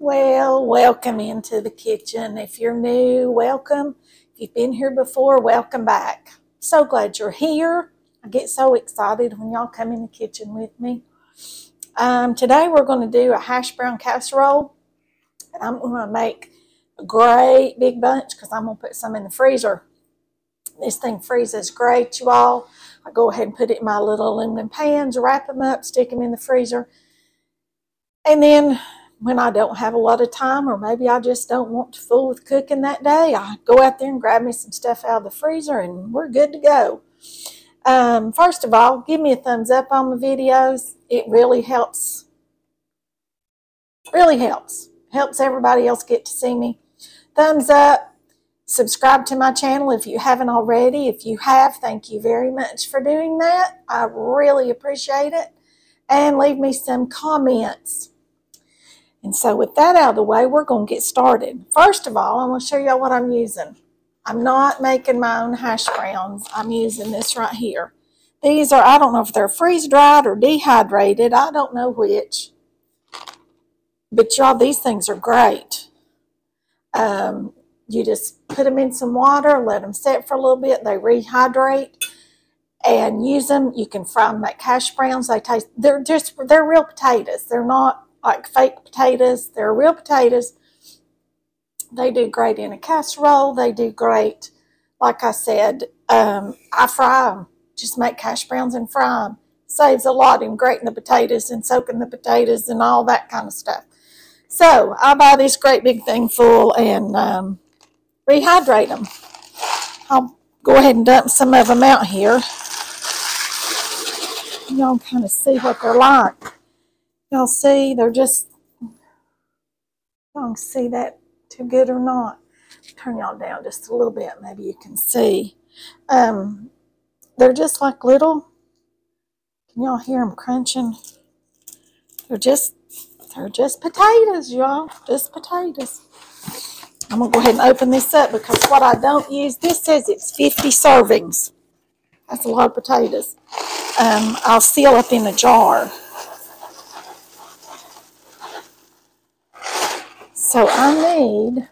Well, welcome into the kitchen. If you're new, welcome. If you've been here before, welcome back. So glad you're here. I get so excited when y'all come in the kitchen with me. Today we're going to do a hash brown casserole. And I'm going to make a great big bunch because I'm going to put some in the freezer. This thing freezes great, you all. I go ahead and put it in my little aluminum pans, wrap them up, stick them in the freezer. And then when I don't have a lot of time, or maybe I just don't want to fool with cooking that day, I go out there and grab me some stuff out of the freezer and we're good to go. First of all, give me a thumbs up on the videos. It really helps. Helps everybody else get to see me. Thumbs up. Subscribe to my channel if you haven't already. If you have, thank you very much for doing that. I really appreciate it. And leave me some comments. And so with that out of the way, we're going to get started. First of all, I'm going to show y'all what I'm using. I'm not making my own hash browns. I'm using this right here. These are, I don't know if they're freeze-dried or dehydrated. I don't know which. But y'all, these things are great. You just put them in some water, let them set for a little bit. They rehydrate. And use them. You can fry them like hash browns. They're real potatoes. They're not like fake potatoes. They're real potatoes. They do great in a casserole. They do great, like I said, I fry them. Just make hash browns and fry them. Saves a lot in grating the potatoes and soaking the potatoes and all that kind of stuff. So I buy this great big thing full and rehydrate them. I'll go ahead and dump some of them out here. Y'all kind of see what they're like. Y'all see, they're just, y'all can see that too good or not. Turn y'all down just a little bit, maybe you can see. They're just like little, can y'all hear them crunching? They're just potatoes, y'all, just potatoes. I'm going to go ahead and open this up because what I don't use, this says it's 50 servings. That's a lot of potatoes. I'll seal it in a jar. So I need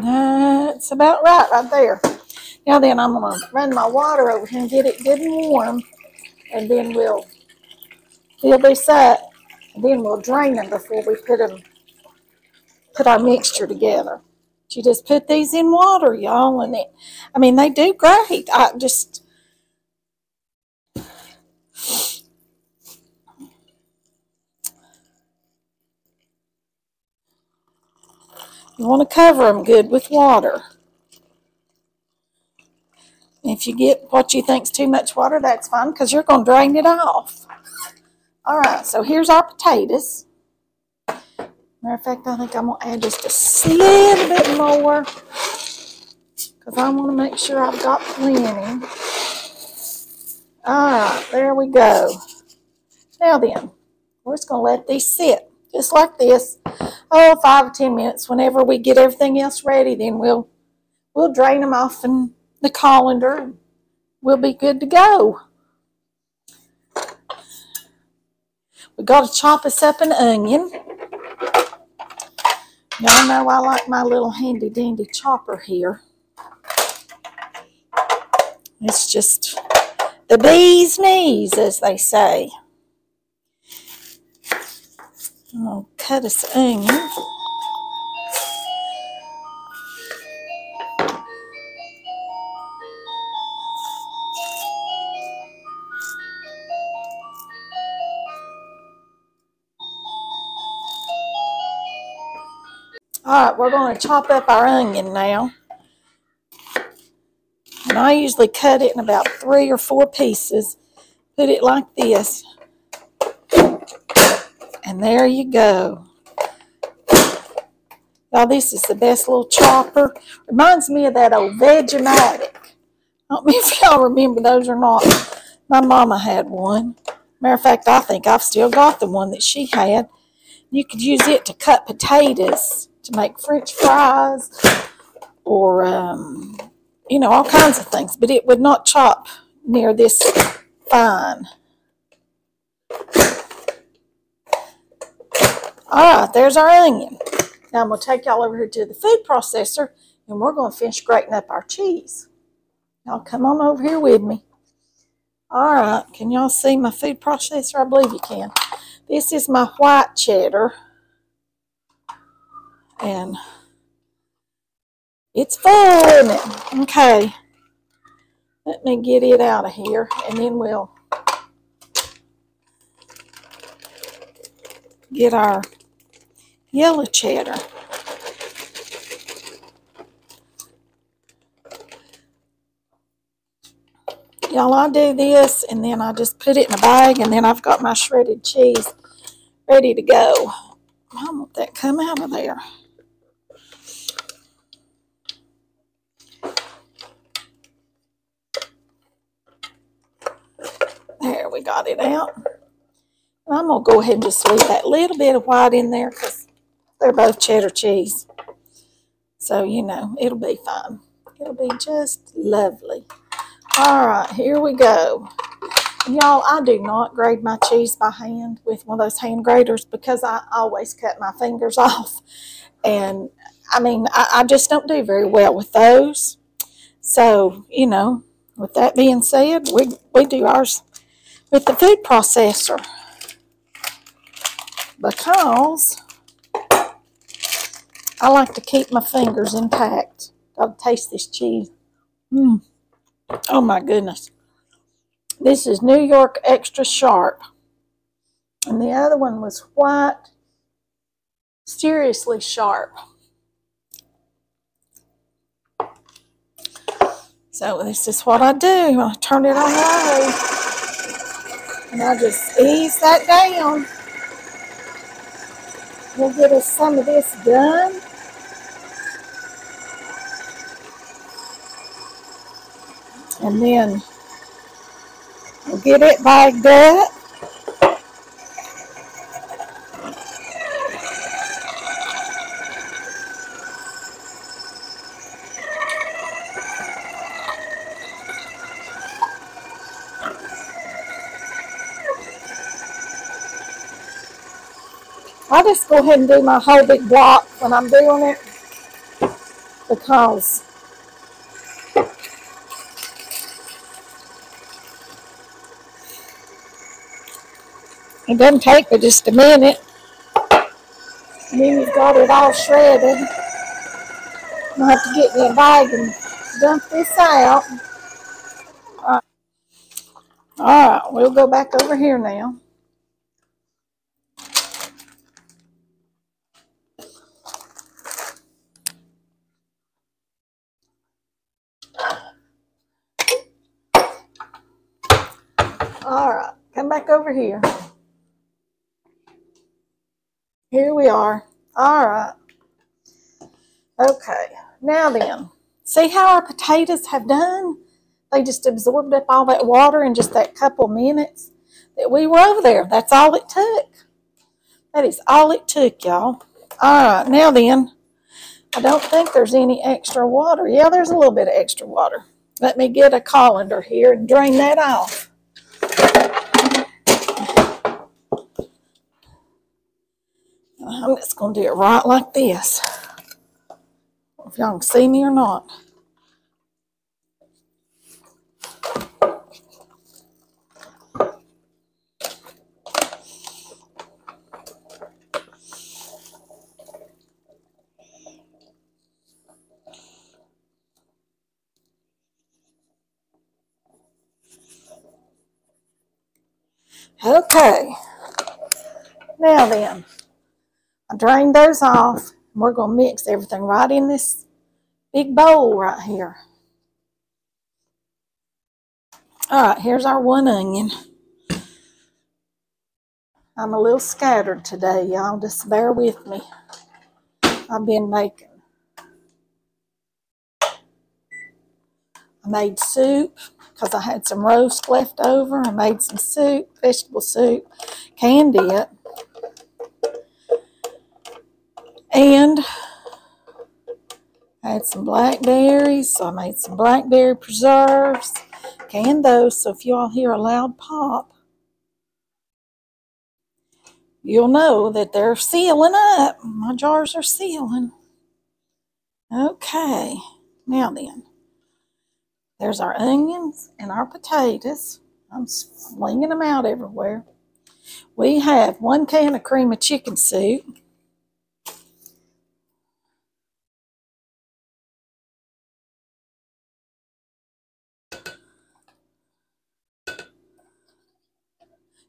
that's about right there. Now then I'm going to run my water over here and get it good and warm, and then we'll fill this up, and then we'll drain them before we put our mixture together. You just put these in water, y'all, and they do great. You want to cover them good with water. If you get what you think's too much water, that's fine because you're going to drain it off. All right, so here's our potatoes. Matter of fact, I think I'm going to add just a little bit more because I want to make sure I've got plenty. All right, there we go. Now then, we're just going to let these sit just like this. 5 or 10 minutes. Whenever we get everything else ready, then we'll drain them off in the colander and we'll be good to go. We got to chop us up an onion. Y'all know I like my little handy dandy chopper here. It's just the bee's knees, as they say. I'm going to cut us an onion. All right, we're going to chop up our onion now. And I usually cut it in about 3 or 4 pieces. Put it like this. And there you go. Y'all, this is the best little chopper. Reminds me of that old Vegematic. I don't know if y'all remember those or not. My mama had one. Matter of fact, I think I've still got the one that she had. You could use it to cut potatoes, to make French fries, or, all kinds of things. But it would not chop near this fine. All right, there's our onion. Now I'm going to take y'all over here to the food processor, and we're going to finish grating up our cheese. Y'all come on over here with me. All right, can y'all see my food processor? I believe you can. This is my white cheddar, and it's full, isn't it? Okay, let me get it out of here, and then we'll get our yellow cheddar. Y'all, I do this, and then I just put it in a bag, and then I've got my shredded cheese ready to go. I want that to come out of there. There, we got it out. And I'm going to go ahead and just leave that little bit of white in there because they're both cheddar cheese. So, you know, it'll be fine. It'll be just lovely. All right, here we go. Y'all, I do not grate my cheese by hand with one of those hand graters because I always cut my fingers off. And, I mean, I just don't do very well with those. So, you know, with that being said, we do ours with the food processor because I like to keep my fingers intact. Gotta taste this cheese. Oh my goodness. This is New York Extra Sharp. And the other one was white, seriously sharp. So this is what I do. I turn it on low. And I just ease that down. We'll get us some of this done. And then we'll get it bagged up. I just go ahead and do my whole big block when I'm doing it because it doesn't take but just a minute. And then you've got it all shredded. I'll have to get me a bag and dump this out. All right, we'll go back over here now. All right, come back over here. Here we are. All right. Okay, now then, see how our potatoes have done? They just absorbed up all that water in just that couple minutes that we were over there. That's all it took. That is all it took, y'all. All right, now then, I don't think there's any extra water. Yeah, there's a little bit of extra water. Let me get a colander here and drain that off. I'm just going to do it right like this. If y'all can see me or not. Okay. Now then, I drained those off. And we're going to mix everything right in this big bowl right here. All right, here's our one onion. I'm a little scattered today, y'all. Just bear with me. I've been making. I made soup because I had some roast left over. I made some soup, vegetable soup, canned it. And I had some blackberries, so I made some blackberry preserves. canned those, so if you all hear a loud pop, you'll know that they're sealing up. My jars are sealing. Okay, now then, there's our onions and our potatoes. I'm flinging them out everywhere. We have 1 can of cream of chicken soup.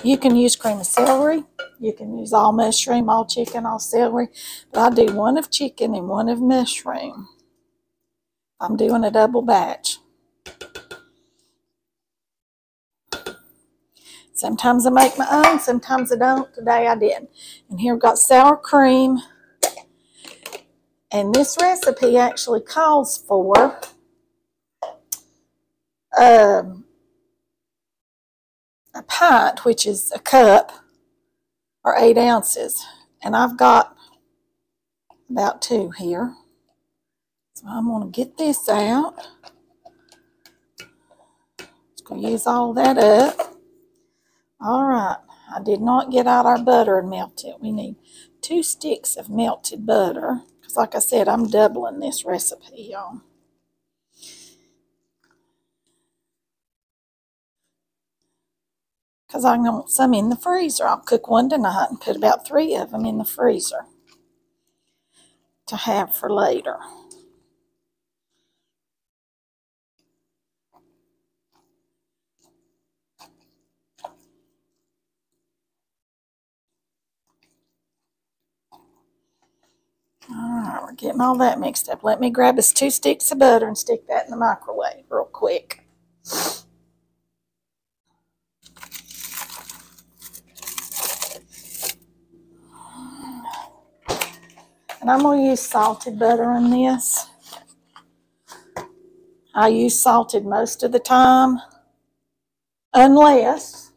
You can use cream of celery. You can use all mushroom, all chicken, all celery. But I do 1 of chicken and 1 of mushroom. I'm doing a double batch. Sometimes I make my own, sometimes I don't. Today I did. And here we've got sour cream. And this recipe actually calls for a pint, which is a cup, or 8 ounces. And I've got about 2 here. So I'm going to get this out. Just going to use all that up. All right. I did not get out our butter and melt it. We need 2 sticks of melted butter. Because like I said, I'm doubling this recipe, y'all. Because I want some in the freezer. I'll cook 1 tonight and put about 3 of them in the freezer to have for later. Alright, we're getting all that mixed up. Let me grab us 2 sticks of butter and stick that in the microwave real quick. And I'm going to use salted butter on this. I use salted most of the time, unless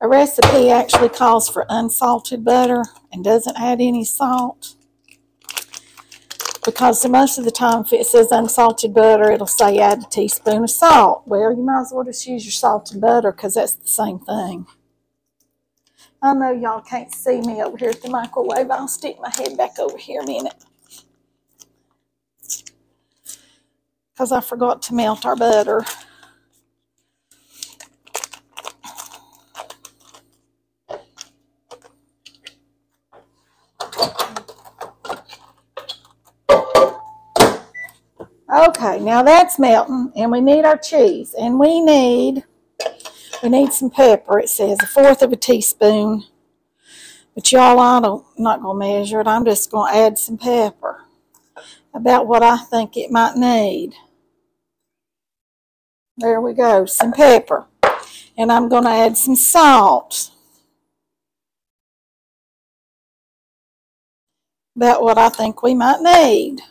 a recipe actually calls for unsalted butter and doesn't add any salt. Because most of the time, if it says unsalted butter, it'll say add a teaspoon of salt. Well, you might as well just use your salted butter because that's the same thing. I know y'all can't see me over here at the microwave. I'll stick my head back over here a minute. Because I forgot to melt our butter. Okay, now that's melting, and we need our cheese, and we need some pepper. It says 1/4 of a teaspoon, but y'all, I'm not going to measure it. I'm just going to add some pepper, about what I think it might need. There we go, some pepper, and I'm going to add some salt, about what I think we might need.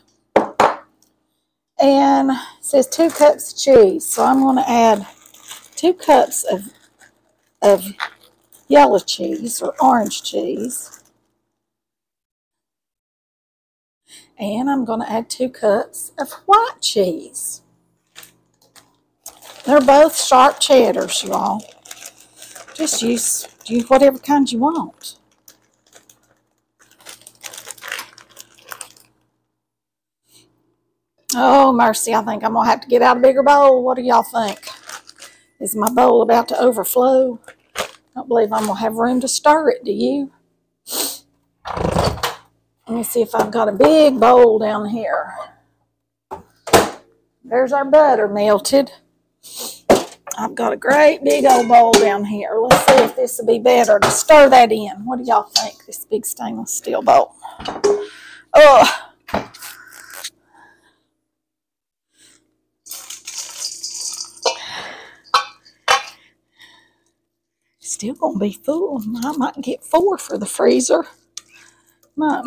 And it says 2 cups of cheese, so I'm going to add 2 cups of yellow cheese or orange cheese. And I'm going to add 2 cups of white cheese. They're both sharp cheddars, you all. Just use whatever kind you want. Oh, mercy, I think I'm going to have to get out a bigger bowl. What do y'all think? Is my bowl about to overflow? I don't believe I'm going to have room to stir it, do you? Let me see if I've got a big bowl down here. There's our butter melted. I've got a great big old bowl down here. Let's see if this will be better to stir that in. What do y'all think, this big stainless steel bowl? Oh. Still going to be full. I might get 4 for the freezer. Might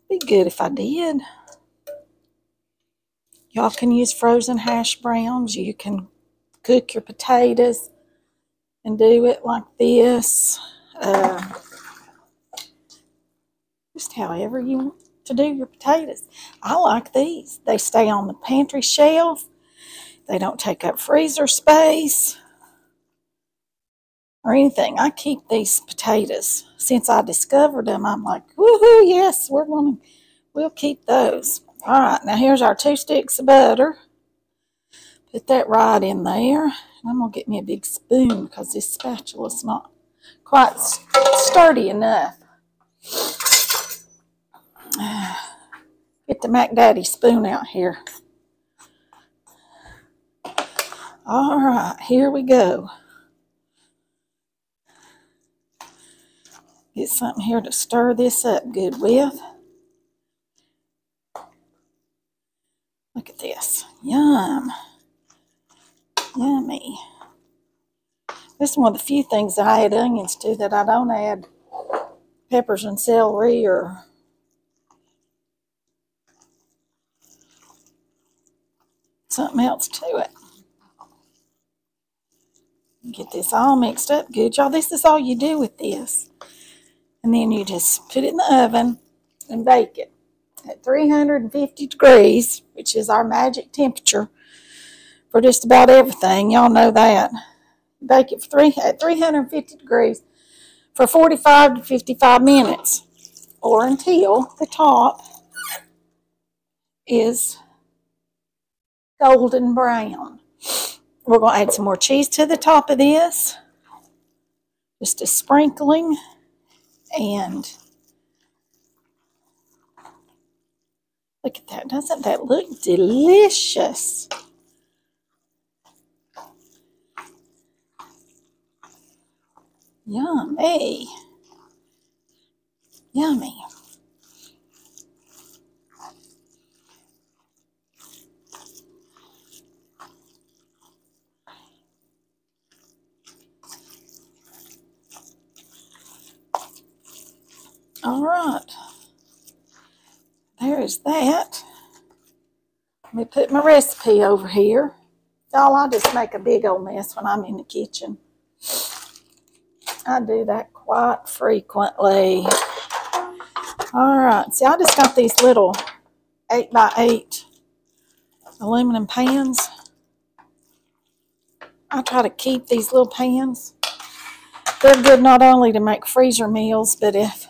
be good if I did. Y'all can use frozen hash browns. You can cook your potatoes and do it like this. Just however you want to do your potatoes. I like these. They stay on the pantry shelf. They don't take up freezer space or anything. I keep these potatoes. Since I discovered them, I'm like, woohoo, yes, we'll keep those. All right, now here's our 2 sticks of butter. Put that right in there. I'm going to get me a big spoon because this spatula's not quite sturdy enough. Get the Mac Daddy spoon out here. All right, here we go. Get something here to stir this up good with. Look at this. Yum. Yummy. This is one of the few things that I add onions to that I don't add peppers and celery or something else to it. Get this all mixed up good, y'all. This is all you do with this. And then you just put it in the oven and bake it at 350 degrees, which is our magic temperature for just about everything. Y'all know that. Bake it at 350 degrees for 45 to 55 minutes or until the top is golden brown. We're going to add some more cheese to the top of this. Just a sprinkling. And look at that. Doesn't that look delicious? Yummy. Yummy. All right. There's that. Let me put my recipe over here. Y'all, I just make a big old mess when I'm in the kitchen. I do that quite frequently. All right. See, I just got these little 8x8 aluminum pans. I try to keep these little pans. They're good not only to make freezer meals, but if,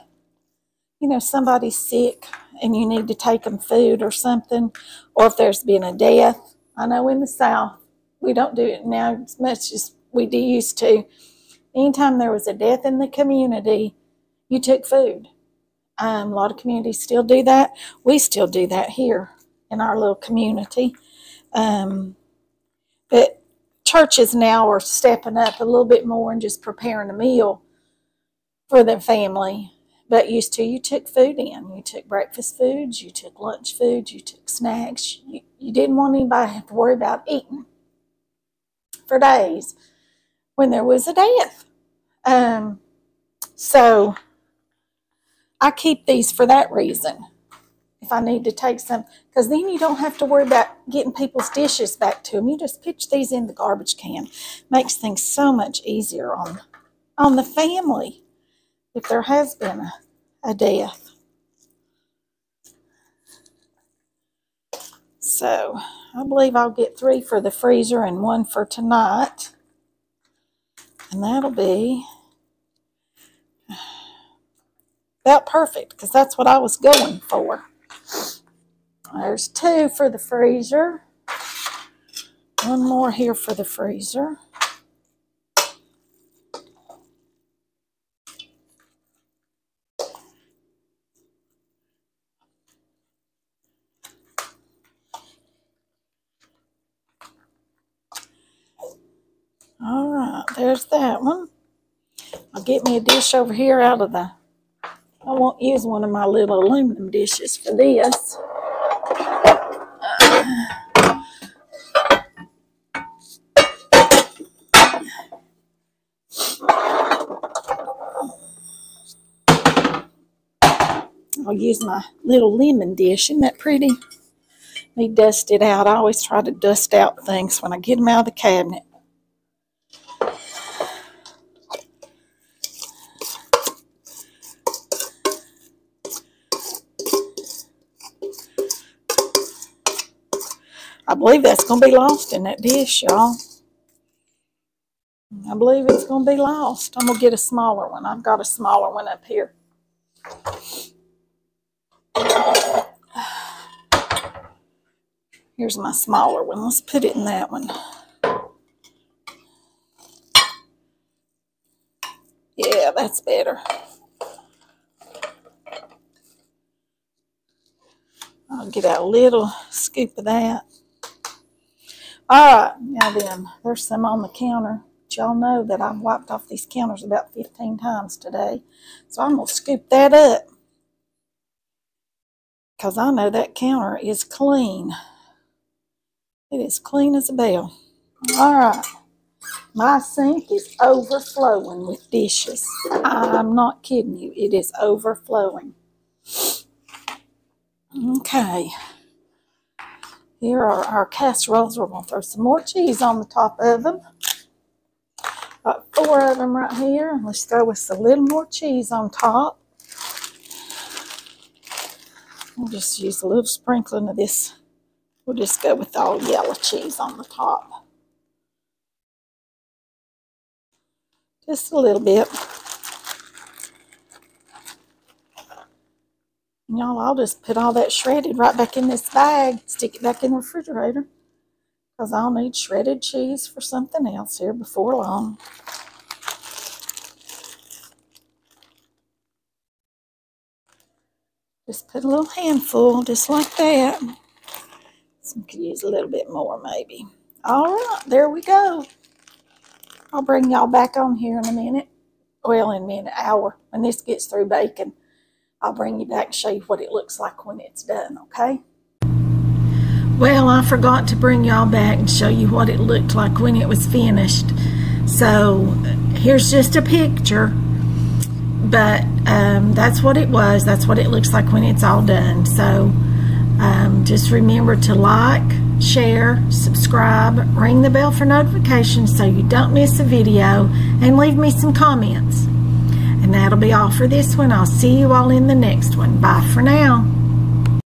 you know, somebody's sick and you need to take them food or something, or if there's been a death. I know in the South, we don't do it now as much as we used to. Anytime there was a death in the community, you took food. A lot of communities still do that. We still do that here in our little community. But churches now are stepping up a little bit more and just preparing a meal for their family. But used to, you took food in. You took breakfast foods, you took lunch foods, you took snacks. You didn't want anybody to have to worry about eating for days when there was a death. So I keep these for that reason. If I need to take some, because then you don't have to worry about getting people's dishes back to them. You just pitch these in the garbage can. Makes things so much easier on the family if there has been a death. So I believe I'll get 3 for the freezer and 1 for tonight. And that'll be about perfect, because that's what I was going for. There's 2 for the freezer. 1 more here for the freezer. All right, there's that one. I'll get me a dish over here out of the, I won't use one of my little aluminum dishes for this. I'll use my little lemon dish. Isn't that pretty? Let me dust it out. I always try to dust out things when I get them out of the cabinet. I believe that's going to be lost in that dish, y'all. I believe it's going to be lost. I'm going to get a smaller one. I've got a smaller one up here. Here's my smaller one. Let's put it in that one. Yeah, that's better. I'll get out a little scoop of that. Alright, now then, there's some on the counter. But y'all know that I've wiped off these counters about 15 times today. So I'm going to scoop that up. Because I know that counter is clean. It is clean as a bell. Alright. My sink is overflowing with dishes. I'm not kidding you. It is overflowing. Okay. Here are our casseroles. We're going to throw some more cheese on the top of them. Got 4 of them right here. Let's throw us a little more cheese on top. We'll just use a little sprinkling of this. We'll just go with all yellow cheese on the top. Just a little bit. Y'all, I'll just put all that shredded right back in this bag. Stick it back in the refrigerator. Because I'll need shredded cheese for something else here before long. Just put a little handful, just like that. Some could use a little bit more, maybe. All right, there we go. I'll bring y'all back on here in a minute. Well, in a minute, hour. When this gets through baking, I'll bring you back and show you what it looks like when it's done, okay? Well, I forgot to bring y'all back and show you what it looked like when it was finished. So, here's just a picture. But that's what it was. That's what it looks like when it's all done. So, just remember to like, share, subscribe, ring the bell for notifications so you don't miss a video, and leave me some comments. And that'll be all for this one. I'll see you all in the next one. Bye for now.